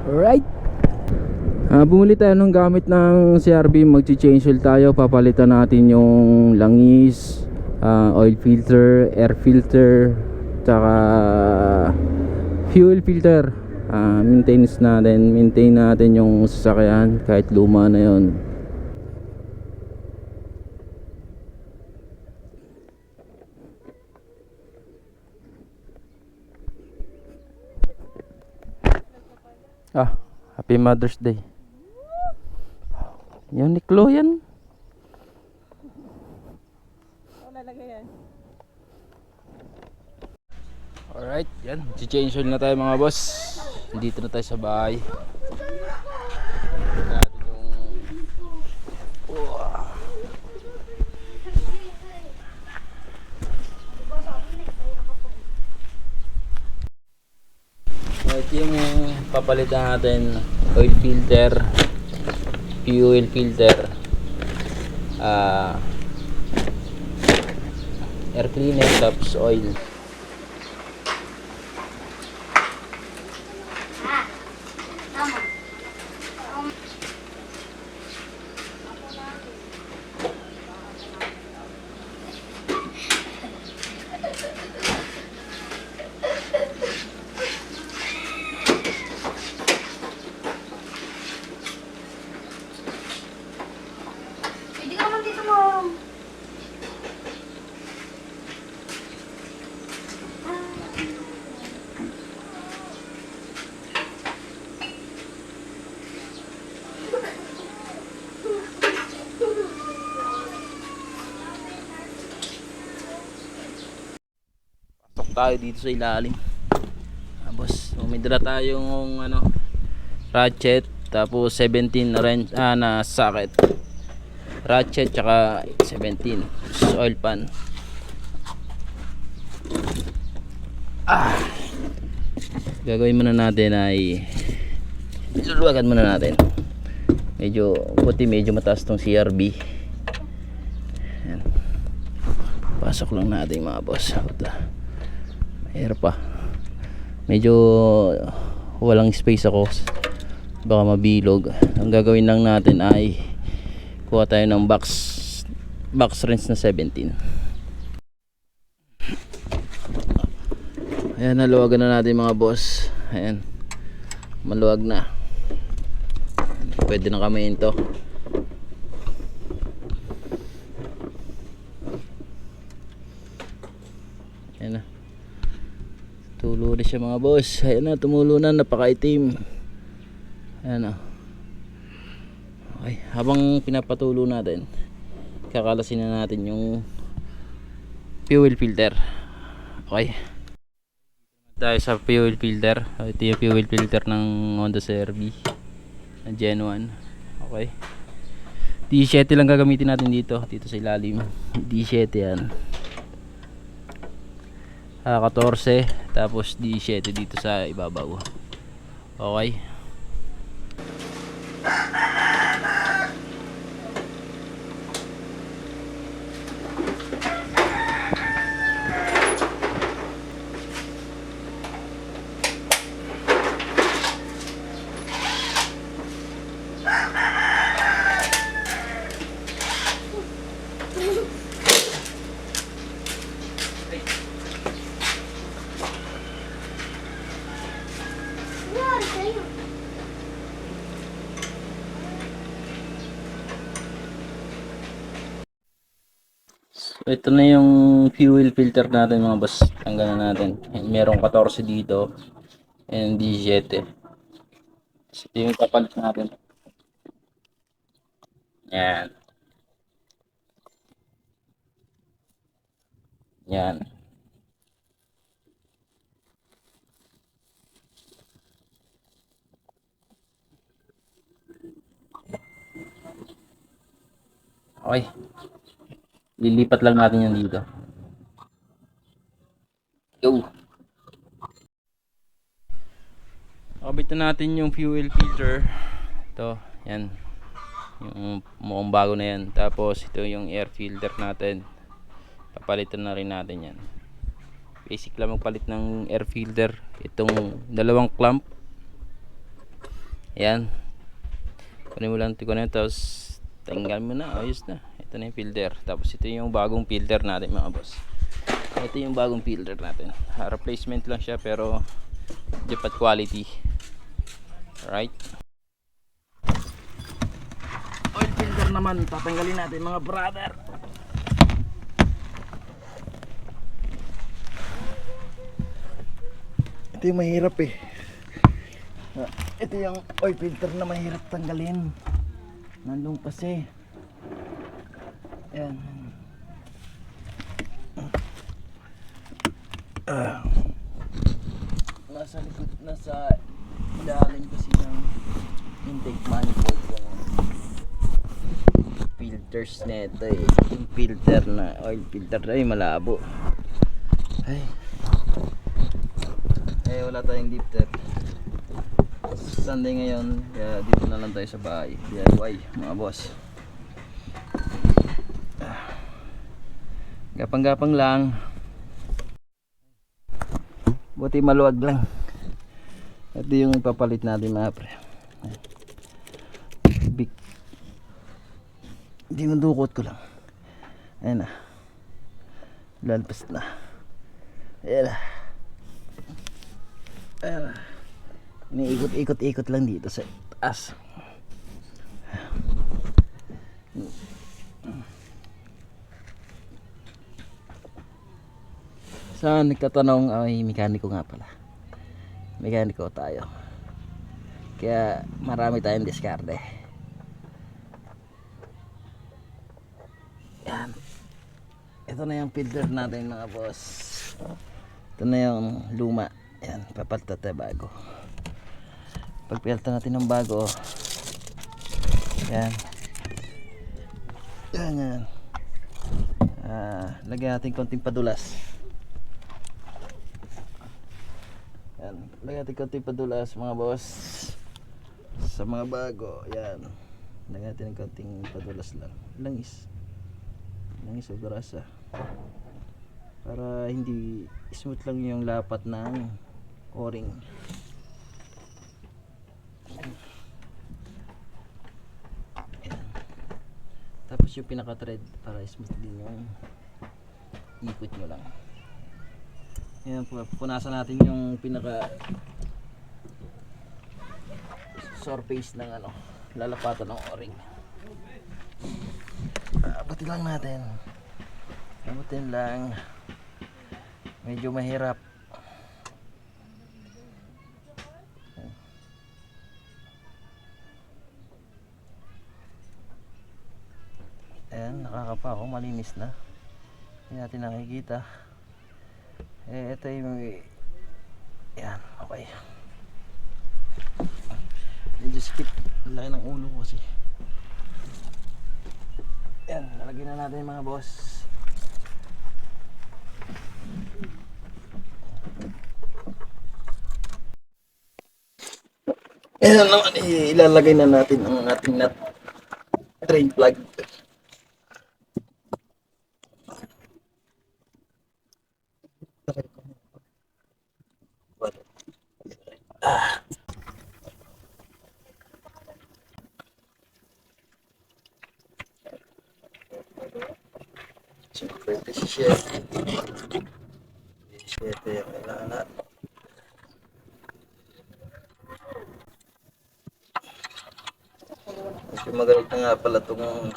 Alright. Bumili tayo ng gamit ng CRB. Magchi-change oil tayo. Papalitan natin yung langis, oil filter, air filter, tsaka fuel filter. Maintenance natin. Maintain natin yung sasakyan kahit luma na yon. Happy Mother's Day. Uniqlo yan. Alright, yan. Change oil na tayo mga boss. Dito na tayo sa bahay. Natin yung... Ito yung papalitan natin. Oil filter, fuel filter, air cleaner, tapos oil. Tayo dito sa ilalim. Tapos may dala tayong ratchet, tapos 17 wrench na socket. Ratchet tsaka 17 oil pan. Gagawin muna natin ay luluwagan muna natin. Medyo mataas tong CRB. Ayan. Pasok lang natin mga boss. Air pa. Medyo walang space ako. Baka mabilog. Ang gagawin lang natin ay kuha tayo ng box wrench na 17. Ayan, naluwagan na natin mga boss. Ayan. Maluwag na. Pwede na kamayin to. Ayan na. Tulo na siya mga boss. Ayan na, tumulo na, napakaitim. Ayan na. Okay, habang pinapatulo natin, kakalasin na natin yung fuel filter. Okay, tayo sa fuel filter. Ito yung fuel filter ng Honda CR-V na Gen 1. Okay, D7 lang gagamitin natin dito sa ilalim. D7 yan. 14, tapos D7 dito sa ibabaw. Okay. Ito na yung fuel filter natin mga boss. Tanggalan natin. Merong 14 dito and D7. So, ito yung kapalit natin. Yan. Yan. Okay. Lilipat lang natin yan dito. Go. Kabit na natin yung fuel filter. Ito, yan. Yung mukhang bago na yan. Tapos ito yung air filter natin. Papalitan na rin natin yan. Basic lang magpalit ng air filter. Itong dalawang clamp. Yan. Kunin mo lang ito na, tapos tanggal mo na, ayos na. Ito na yung filter. Tapos ito yung bagong filter natin mga boss. Ito yung bagong filter natin. Replacement lang siya pero dapat quality. Alright. Oil filter naman, tatanggalin natin mga brother. Ito yung mahirap eh. Ito yung oil filter na mahirap tanggalin. Nandun kasi. Ayan. Nasa likod, nasa ilalim kasi ng intake manifold yung filters nito eh. Yung filter na oil filter ay malabo. Ay wala tayong lifter. Sunday ngayon kaya dito na lang tayo sa bahay, DIY mga boss. Gapang-gapang lang, buti maluwag lang. Ito yung ipapalit natin mga pre. Big, dinudukot ko lang. Ayan na, lalpas na. Ayan na. Ayan na. Iniikot-ikot lang dito sa taas. Sa nagtatanong, ay mekaniko nga pala. Mekaniko tayo. Kaya marami tayong diskarte. Yan. Ito na yung filter natin mga boss. Ito na yung luma. Yan, papalitan tayo bago. Pagpilitan natin ng bago, yan, yan. Lagyan natin konting padulas. Yan, lagyan natin konting padulas mga boss. Sa mga bago, yan, lagyan natin ng konting padulas lang. Langis o grasa, para hindi smooth lang yung lapat ng o-ring. Tapos yung pinaka thread para smooth din yung ikot nyo lang. Ayan, pupunasan natin yung pinaka surface ng lalapatan ng o-ring. Abutin lang natin, abutin lang, medyo mahirap. Ayan, nakakapa ako, malinis na. Hindi natin nakikita. Ito yung, yan, okay. Medyo skip, laki ng ulo ko kasi. Yan, nalagyan na natin mga boss. Ayan naman, ilalagay na natin ang ating nut drain plug. Siyempre, 17 yung kailangan natin. Medyo magalit na nga pala itong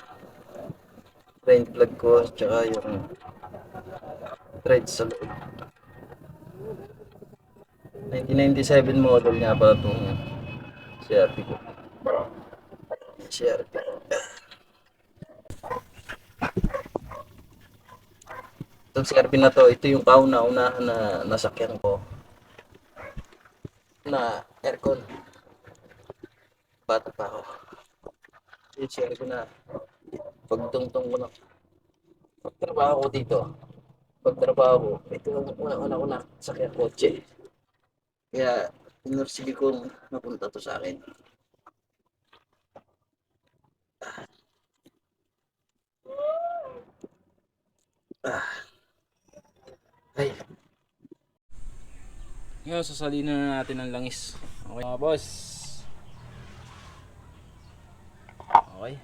drain plug ko, tsaka yung thread sa loob. 1997 model nga pala itong CRT ko. CRT. Itong CRT na to, ito yung kauna-unahan na nasakyan ko na aircon. Bata pa ako. I-share ko na pagtungtong ko na pagtrabaho ko dito. Pagtrabaho ko, ito yung una-una sakyan kotse. Kaya inursige kong napunta to sa akin. Ay. Ngayon, sasalinin na natin ang langis. Okay mga boss. Okay.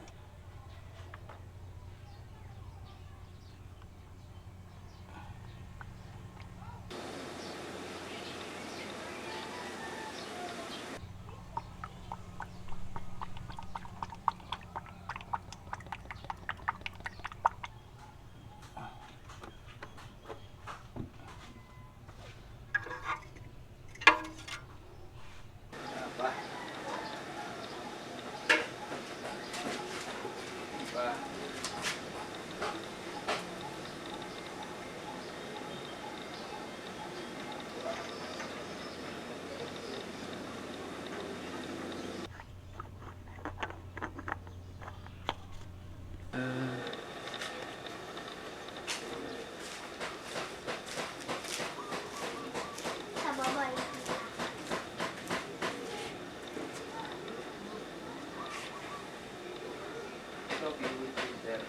Sa baba eh. Ito, fuel filter.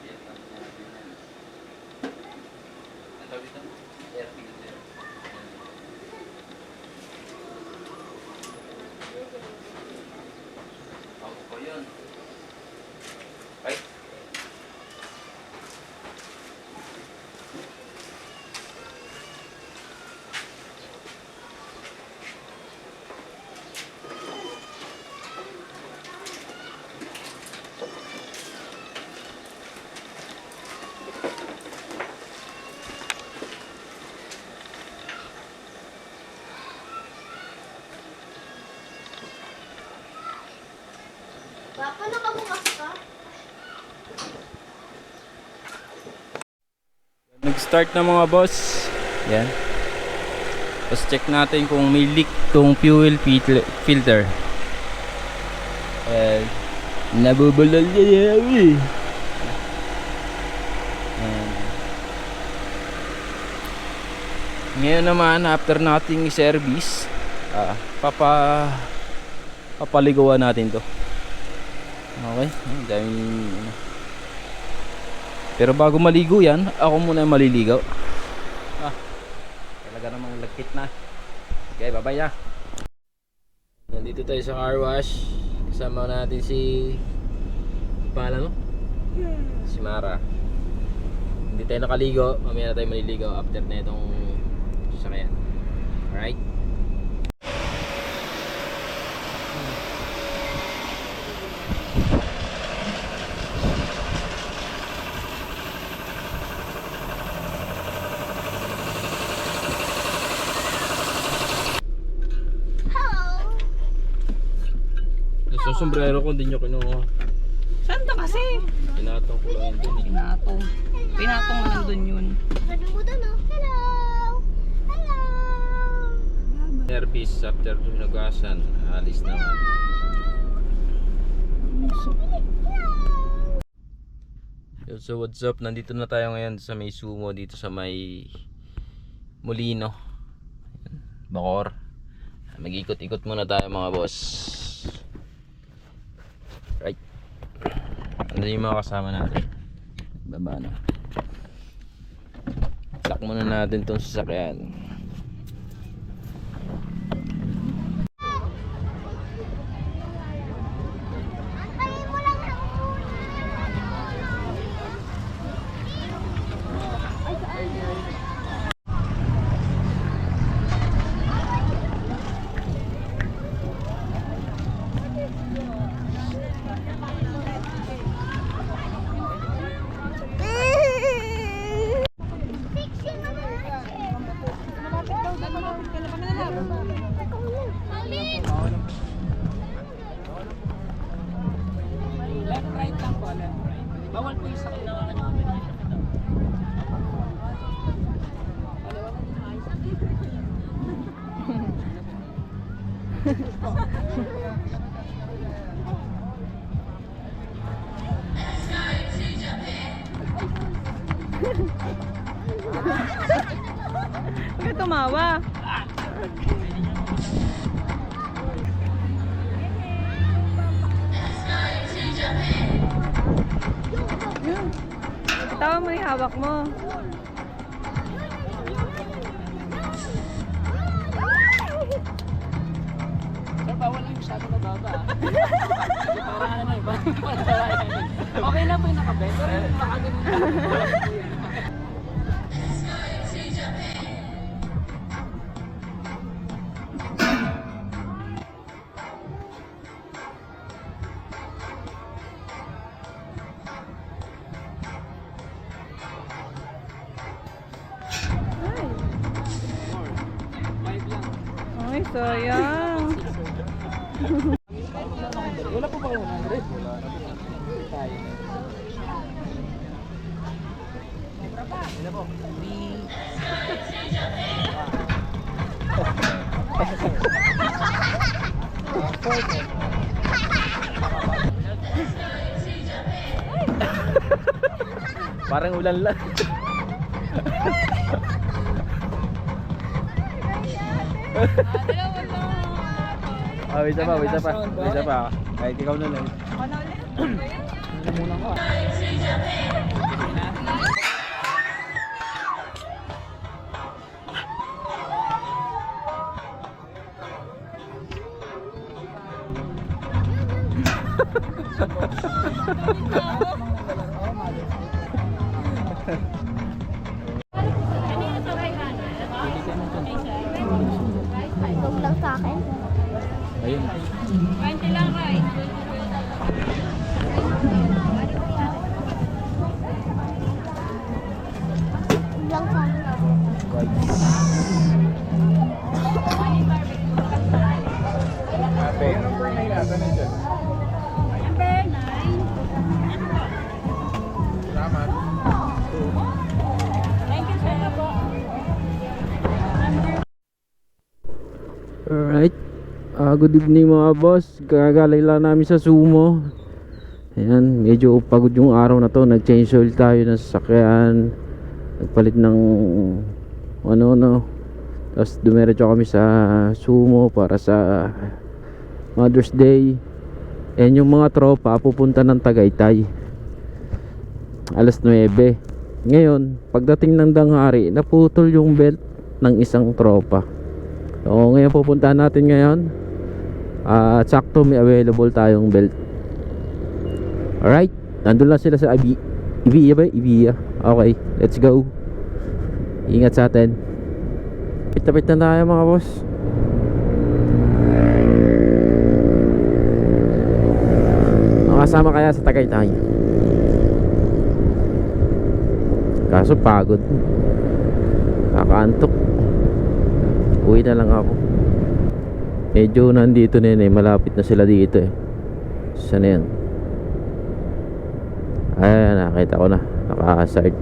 Yan ang natin yan. Ang tawag dito? Air filter. Ako po yun. Ay. Papa, nakabukas ka? Nag-start na mga boss. Yan. Tapos check natin kung may leak tong fuel filter. Nabubulol niya yan. Ngayon naman, after nating i-service, papaliguan natin to. Okay, daming ano. Pero bago maligo yan, ako muna yung maliligaw. Talaga namang lagkit na. Okay, bye-bye na. Nandito tayo sa car wash. Kasama natin si Pala, no? Si Mara. Hindi tayo nakaligo. Mamaya na tayo maliligaw after na itong sasakyan. Alright? So, sombrero ko hindi nyo kinuha. Saan ka kasi? Pinatong ko lang yun dun eh. Pinatong. Pinatong mo nandun yun. Sabi mo doon oh. Hello! Hello! Service after hinugasan. Alis naman. So what's up? Nandito na tayo ngayon sa may sumo dito sa may Molino. Bacoor. Mag-ikot-ikot muna tayo mga boss. Right. Ano yung mga kasama natin? Baba na. Lock muna natin itong sasakyan. Antayin mo lang ng Left, right lang po. Left, right. Bawal po yung sakit na Bakit tumawa? Tawa mo yung hawak mo. Sir, bawal yung masyado na baba. Sabay na po yung nakabay. Pero yung makagano'n. Ay, sayang. Wala po ba 100? Wala na po. Tayo. Wala po. Parang ulan lang. Isa pa, isa pa. Isa pa. Kahit ikaw na lang. Muna ko. Huwag lang sa akin. Ayun. 20 lang, Ray. Huwag lang sa akin. Alright. Good evening mga boss. Gagaling lang namin sa sumo. Ayan, medyo pagod yung araw na to. Nag-change oil tayo ng sasakyan. Nagpalit ng ano. Tapos dumiretso kami sa sumo para sa Mother's Day. Ayan yung mga tropa pupunta ng Tagaytay. Alas 9. Ngayon, pagdating ng danghari, naputol yung belt ng isang tropa. So ngayon pupuntahan natin ngayon. Sakto may available tayong belt. Alright, nandun lang sila sa Ibiya ba? Ibiya. Okay, let's go. Ingat sa atin. Pitapit na tayo mga boss. Makasama kaya sa Tagaytay. Kaso pagod. Kakaantok. Uwi na lang ako. Medyo nandito na yun eh. Malapit na sila dito eh. Saan na yan? Ayan, nakita ko na. Naka-hazard.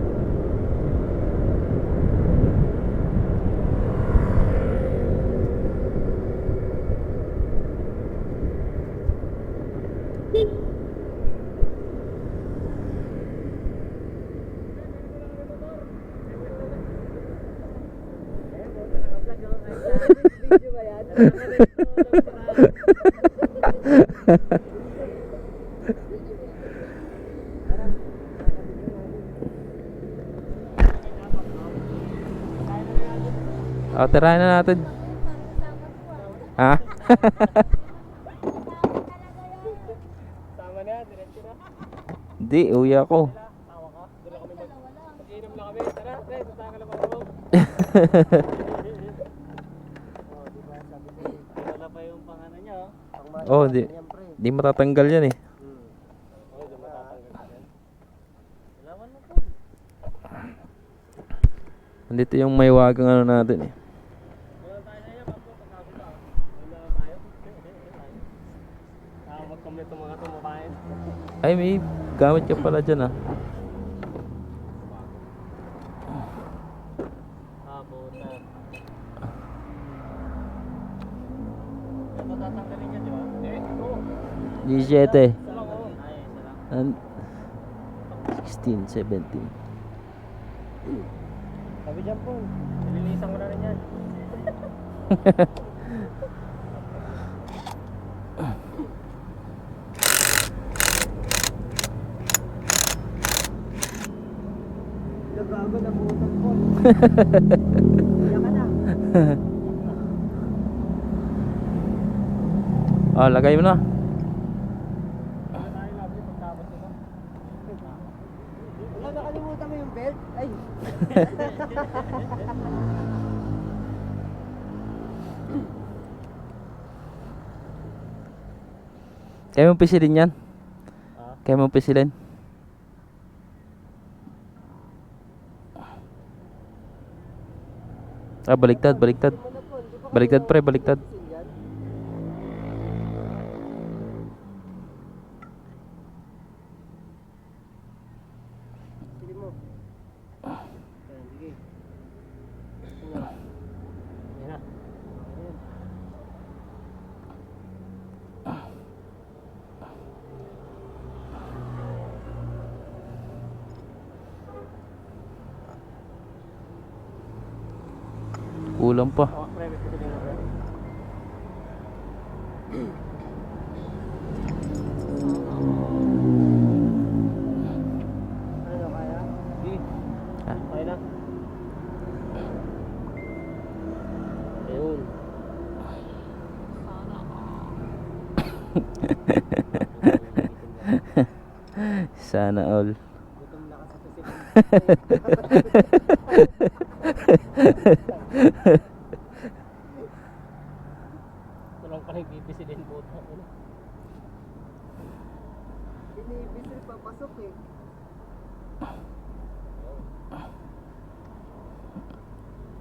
Tirahin na natin. Ha? Tama na, diretso na. Hindi, uwi ako. Tawa ka. Doon kami mag-inom lang kami. Tara, Ray, punta ka lang ako. Diba, sabi ko, wala pa yung pangalan niya, Oh, di matatanggal yan eh. di matatanggal yan. Kailangan mo po. Nandito yung may wagang ano natin eh. Wala tayo na yan, papo, pagkakot ka. Wala tayo. Mag-commute ang mga tumabayan. Ay, may gamit ka pala dyan ah. Buta. Ano tatanggalin niya, di ba? Oo. 17. Isa lang, oo. Ay, isa lang. And 16, 17. Sabi dyan po, nililisan ko na rin yan. Nagago na butang po. Kaya ka na. Oh, lagay mo na. Ano tayo labi pagtapos nito? Kaya mo pisilin yan? Ha? Kaya mo pisilin? Baliktad, baliktad. Baliktad pre, baliktad. Sige mo. Ayan, sige. Ayan na. Ayan. Kulang pa. Oh, pre, may pituloy na, pre. Ano na kaya? Sige. Ah. Kaya na. Ayun. Sana all. Gutom na kasi kasi. Walang pa nagbibisilin po. Binibisil papasok eh.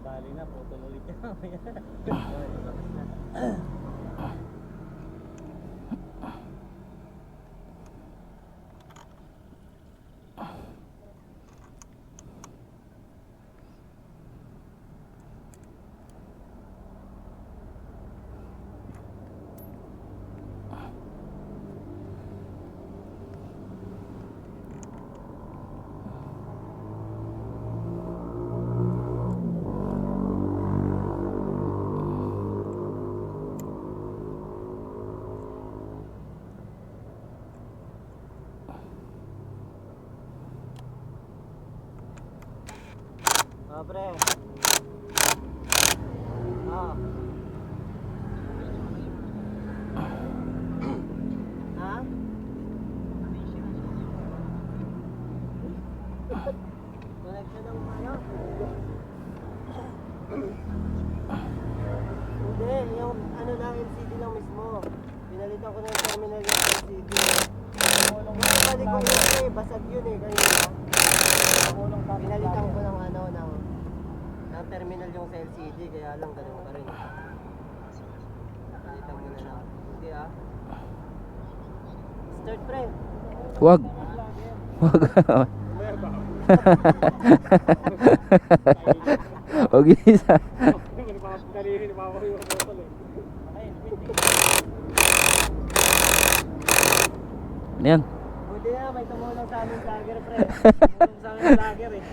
Bali na, putol ulit ka mamaya. Pre. Ah. Ha? Connection ng ano? Hindi, yung ano lang, LCD lang mismo. Pinalitan ko na yung terminal yung LCD. Balik ko yun eh, basag yun eh, kanina. Pinalitan ko ng ano, ng terminal yung sa LCD, kaya lang ganun pa rin. Pinalitan mo na lang. Hindi ah. Start pre. Wag. Wag. Wag isa. Ano yan? Buti na, may tumulong sa aming vlogger pre. Tumulong sa aming vlogger eh.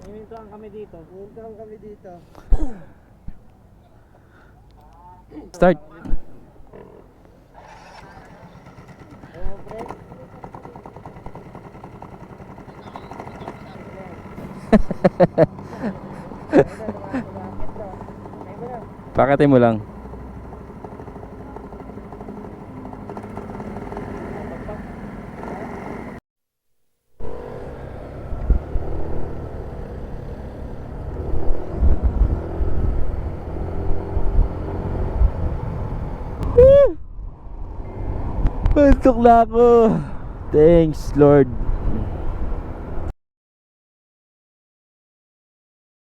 Hinintuan kami dito. Hinintuan kami dito. Start. Ayun pre. Pakatin mo lang. Pasok na ako. Thanks Lord.